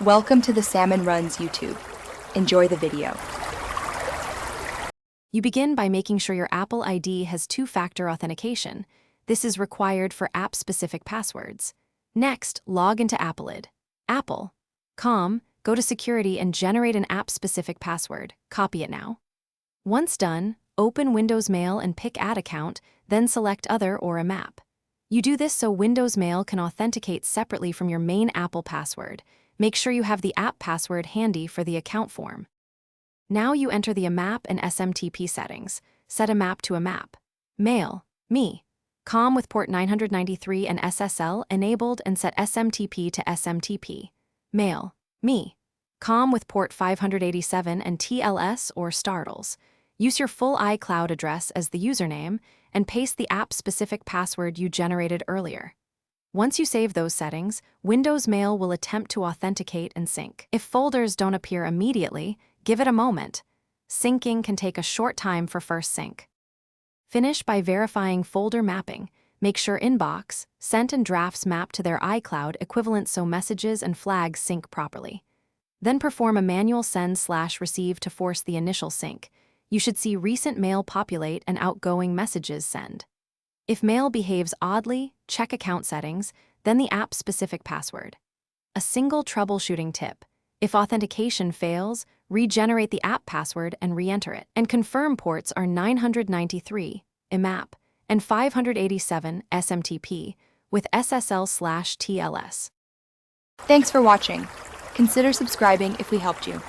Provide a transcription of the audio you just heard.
Welcome to the Salmon Runs YouTube. Enjoy the video. You begin by making sure your Apple ID has two-factor authentication. This is required for app-specific passwords. Next, log into Apple. Apple.com, go to Security and generate an app-specific password. Copy it now. Once done, open Windows Mail and pick Add Account, then select Other or a map. You do this so Windows Mail can authenticate separately from your main Apple password. Make sure you have the app password handy for the account form. Now you enter the AMAP and SMTP settings. Set a map to a map. Mail, me. COM with port 993 and SSL enabled and set SMTP to SMTP. Mail, me. COM with port 587 and TLS or Startles. Use your full iCloud address as the username and paste the app-specific password you generated earlier. Once you save those settings, Windows Mail will attempt to authenticate and sync. If folders don't appear immediately, give it a moment. Syncing can take a short time for first sync. Finish by verifying folder mapping. Make sure Inbox, Sent and Drafts map to their iCloud equivalent so messages and flags sync properly. Then perform a manual send/receive to force the initial sync. You should see recent mail populate and outgoing messages send. If mail behaves oddly, check account settings, then the app-specific password. A single troubleshooting tip. If authentication fails, regenerate the app password and re-enter it. And confirm ports are 993, IMAP, and 587, SMTP, with SSL/TLS. Thanks for watching. Consider subscribing if we helped you.